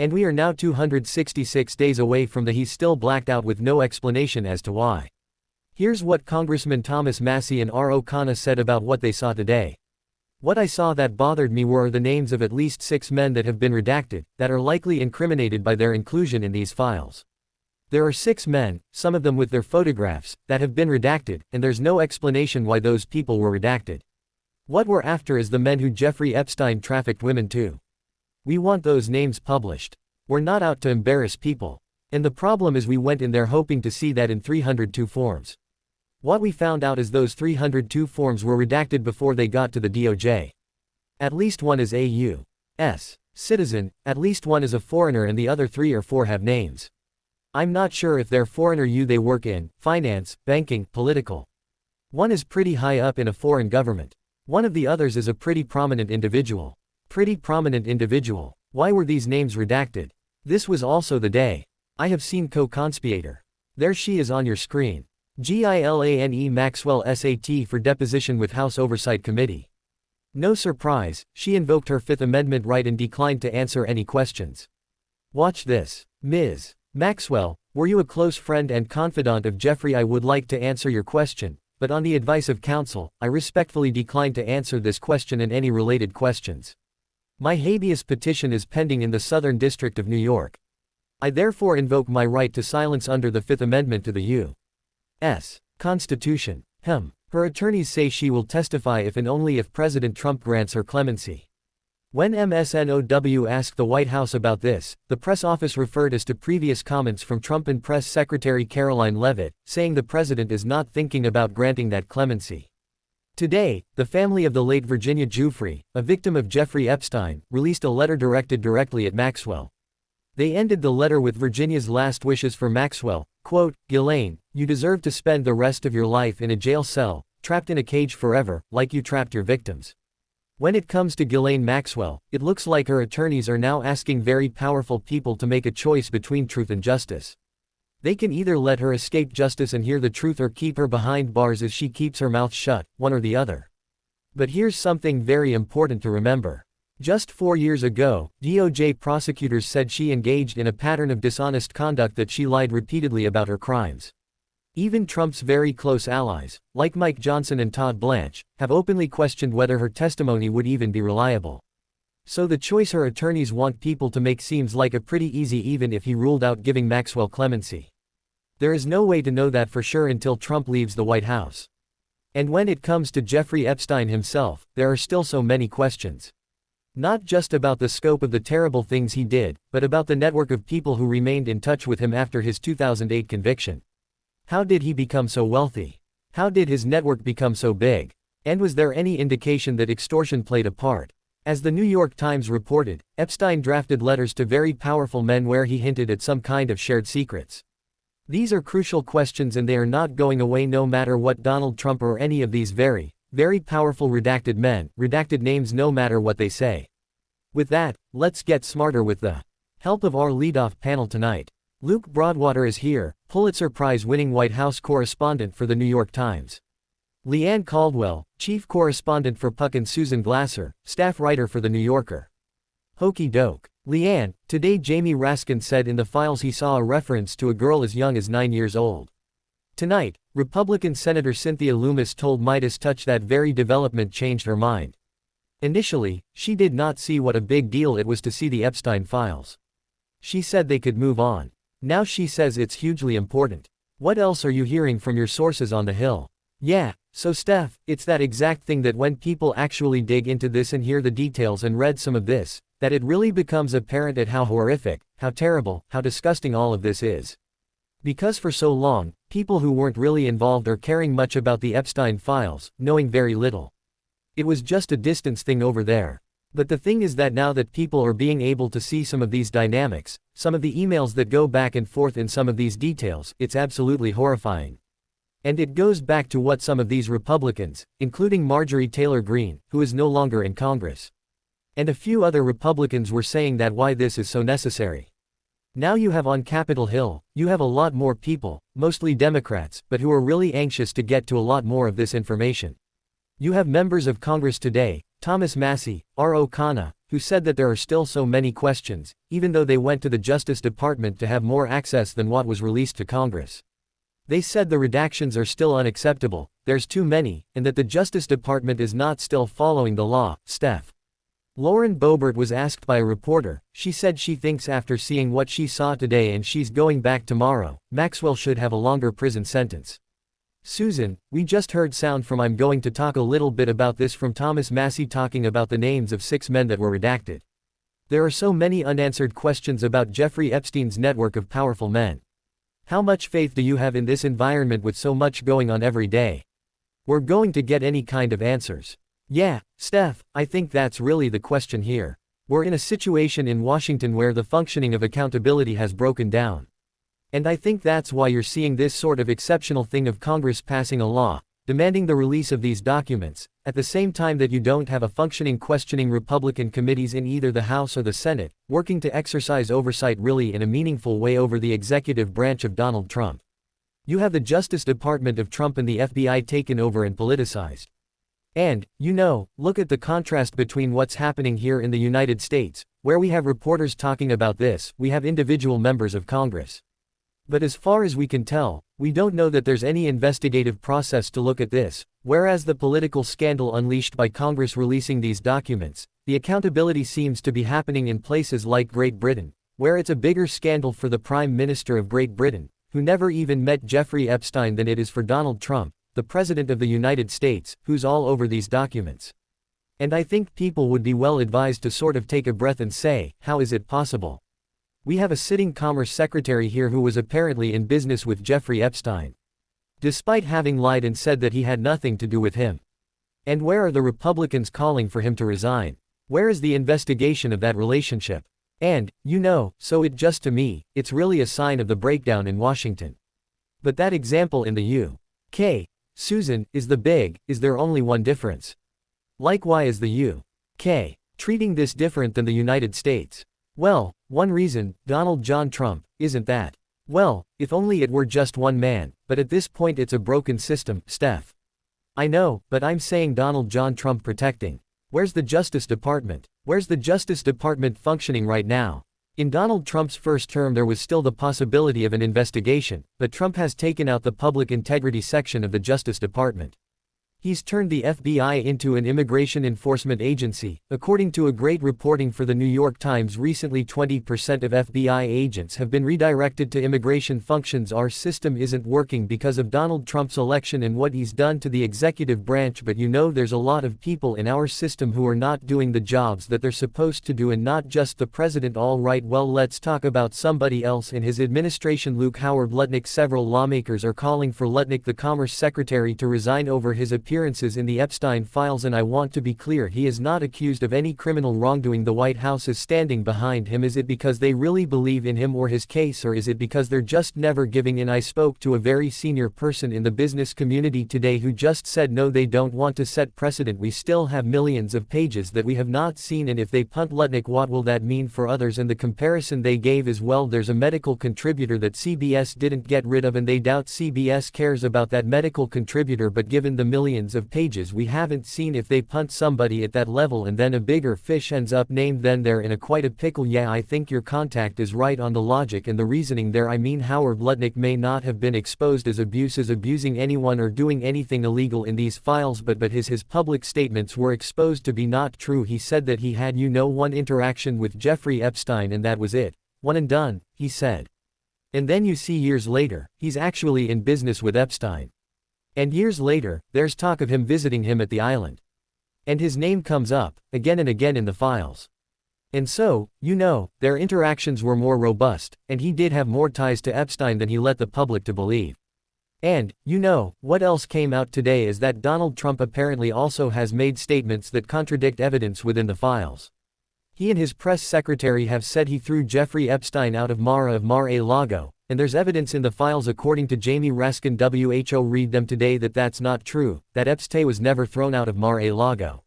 And we are now 266 days away from the he's still blacked out with no explanation as to why. Here's what Congressman Thomas Massie and R. O'Connor said about what they saw today. What I saw that bothered me were the names of at least 6 men that have been redacted, that are likely incriminated by their inclusion in these files. There are 6 men, some of them with their photographs, that have been redacted, and there's no explanation why those people were redacted. What we're after is the men who Jeffrey Epstein trafficked women to. We want those names published. We're not out to embarrass people. And the problem is we went in there hoping to see that in 302 forms. What we found out is those 302 forms were redacted before they got to the DOJ. At least one is a U.S. citizen, at least one is a foreigner, and the other 3 or 4 have names. I'm not sure if they're foreigner they work in, finance, banking, political. One is pretty high up in a foreign government. One of the others is a pretty prominent individual. Pretty prominent individual. Why were these names redacted? This was also the day. I have seen co-conspirator. There she is on your screen. Ghislaine Maxwell SAT for deposition with House Oversight Committee. No surprise, she invoked her Fifth Amendment right and declined to answer any questions. Watch this. Ms. Maxwell, were you a close friend and confidant of Jeffrey? I would like to answer your question, but on the advice of counsel, I respectfully decline to answer this question and any related questions. My habeas petition is pending in the Southern District of New York. I therefore invoke my right to silence under the Fifth Amendment to the U.S. Constitution. Her attorneys say she will testify if and only if President Trump grants her clemency. When MSNOW asked the White House about this, the press office referred us to previous comments from Trump and Press Secretary Caroline Leavitt, saying the president is not thinking about granting that clemency. Today, the family of the late Virginia Giuffre, a victim of Jeffrey Epstein, released a letter directed directly at Maxwell. They ended the letter with Virginia's last wishes for Maxwell, quote, "Ghislaine, you deserve to spend the rest of your life in a jail cell, trapped in a cage forever, like you trapped your victims." When it comes to Ghislaine Maxwell, it looks like her attorneys are now asking very powerful people to make a choice between truth and justice. They can either let her escape justice and hear the truth or keep her behind bars as she keeps her mouth shut, one or the other. But here's something very important to remember. Just 4 years ago, DOJ prosecutors said she engaged in a pattern of dishonest conduct, that she lied repeatedly about her crimes. Even Trump's very close allies, like Mike Johnson and Todd Blanche, have openly questioned whether her testimony would even be reliable. So the choice her attorneys want people to make seems like a pretty easy, even if he ruled out giving Maxwell clemency. There is no way to know that for sure until Trump leaves the White House. And when it comes to Jeffrey Epstein himself, there are still so many questions. Not just about the scope of the terrible things he did, but about the network of people who remained in touch with him after his 2008 conviction. How did he become so wealthy? How did his network become so big? And was there any indication that extortion played a part? As the New York Times reported, Epstein drafted letters to very powerful men where he hinted at some kind of shared secrets. These are crucial questions, and they are not going away no matter what Donald Trump or any of these very powerful redacted men, redacted names, no matter what they say. With that, let's get smarter with the help of our leadoff panel tonight. Luke Broadwater is here, Pulitzer Prize-winning White House correspondent for the New York Times. Leanne Caldwell, chief correspondent for Puck, and Susan Glasser, staff writer for The New Yorker. Hokey doke. Leanne, today Jamie Raskin said in the files he saw a reference to a girl as young as 9 years old. Tonight, Republican Senator Cynthia Lummis told Midas Touch that very development changed her mind. Initially, she did not see what a big deal it was to see the Epstein files. She said they could move on. Now she says it's hugely important. What else are you hearing from your sources on the Hill? Yeah, so Steph, it's that exact thing that when people actually dig into this and hear the details and read some of this, that it really becomes apparent at how horrific, how terrible, how disgusting all of this is. Because for so long, people who weren't really involved or caring much about the Epstein files, knowing very little. It was just a distance thing over there. But the thing is that now that people are being able to see some of these dynamics, some of the emails that go back and forth in some of these details, it's absolutely horrifying. And it goes back to what some of these Republicans, including Marjorie Taylor Greene, who is no longer in Congress, and a few other Republicans were saying that why this is so necessary. Now you have on Capitol Hill, you have a lot more people, mostly Democrats, but who are really anxious to get to a lot more of this information. You have members of Congress today, Thomas Massie, R. O'Connor, who said that there are still so many questions, even though they went to the Justice Department to have more access than what was released to Congress. They said the redactions are still unacceptable, there's too many, and that the Justice Department is not still following the law. Steph. Lauren Boebert was asked by a reporter. She said she thinks after seeing what she saw today and she's going back tomorrow, Maxwell should have a longer prison sentence. Susan, we just heard sound from I'm going to talk a little bit about this from Thomas Massie talking about the names of 6 men that were redacted. There are so many unanswered questions about Jeffrey Epstein's network of powerful men. How much faith do you have in this environment with so much going on every day? We're going to get any kind of answers. Yeah, Steph, I think that's really the question here. We're in a situation in Washington where the functioning of accountability has broken down. And I think that's why you're seeing this sort of exceptional thing of Congress passing a law, demanding the release of these documents, at the same time that you don't have a functioning questioning Republican committees in either the House or the Senate, working to exercise oversight really in a meaningful way over the executive branch of Donald Trump. You have the Justice Department of Trump and the FBI taken over and politicized. And, look at the contrast between what's happening here in the United States, where we have reporters talking about this, we have individual members of Congress. But as far as we can tell, we don't know that there's any investigative process to look at this, whereas the political scandal unleashed by Congress releasing these documents, the accountability seems to be happening in places like Great Britain, where it's a bigger scandal for the Prime Minister of Great Britain, who never even met Jeffrey Epstein, than it is for Donald Trump, the President of the United States, who's all over these documents. And I think people would be well advised to sort of take a breath and say, how is it possible? We have a sitting Commerce Secretary here who was apparently in business with Jeffrey Epstein, despite having lied and said that he had nothing to do with him. And where are the Republicans calling for him to resign? Where is the investigation of that relationship? And, so it just to me, it's really a sign of the breakdown in Washington. But that example in the UK, Susan, is there only one difference? Like, why is the UK treating this different than the United States? Well, one reason, Donald John Trump, isn't that? Well, if only it were just one man, but at this point it's a broken system, Steph. I know, but I'm saying Donald John Trump protecting. Where's the Justice Department? Where's the Justice Department functioning right now? In Donald Trump's first term there was still the possibility of an investigation, but Trump has taken out the public integrity section of the Justice Department. He's turned the FBI into an immigration enforcement agency. According to a great reporting for the New York Times recently, 20% of FBI agents have been redirected to immigration functions. Our system isn't working because of Donald Trump's election and what he's done to the executive branch, but there's a lot of people in our system who are not doing the jobs that they're supposed to do, and not just the president. All right, well, let's talk about somebody else in his administration, Luke Howard Lutnick. Several lawmakers are calling for Lutnick, the Commerce Secretary, to resign over his appearances in the Epstein files, and I want to be clear, he is not accused of any criminal wrongdoing. The White House is standing behind him. Is it because they really believe in him or his case, or is it because they're just never giving in? I spoke to a very senior person in the business community today who just said no, they don't want to set precedent. We still have millions of pages that we have not seen, and if they punt Lutnick, what will that mean for others? And the comparison they gave is, well, there's a medical contributor that CBS didn't get rid of, and they doubt CBS cares about that medical contributor, but given the millions of pages we haven't seen, if they punt somebody at that level and then a bigger fish ends up named, then they're in quite a pickle. Yeah, I think your contact is right on the logic and the reasoning there. I mean, Howard Lutnick may not have been exposed as abusing anyone or doing anything illegal in these files, but his public statements were exposed to be not true. He said that he had one interaction with Jeffrey Epstein and that was it. One and done, he said. And then you see years later, he's actually in business with Epstein. And years later, there's talk of him visiting him at the island. And his name comes up, again and again in the files. And so, their interactions were more robust, and he did have more ties to Epstein than he let the public to believe. And, what else came out today is that Donald Trump apparently also has made statements that contradict evidence within the files. He and his press secretary have said he threw Jeffrey Epstein out of Mar-a-Lago, and there's evidence in the files according to Jamie Raskin WHO read them today that that's not true, that Epstein was never thrown out of Mar-a-Lago.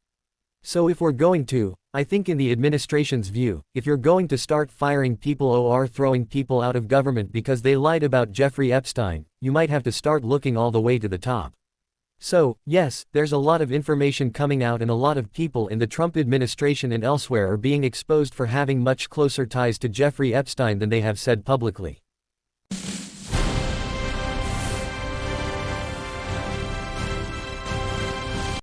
So if we're going to, I think in the administration's view, if you're going to start firing people or throwing people out of government because they lied about Jeffrey Epstein, you might have to start looking all the way to the top. So, yes, there's a lot of information coming out and a lot of people in the Trump administration and elsewhere are being exposed for having much closer ties to Jeffrey Epstein than they have said publicly.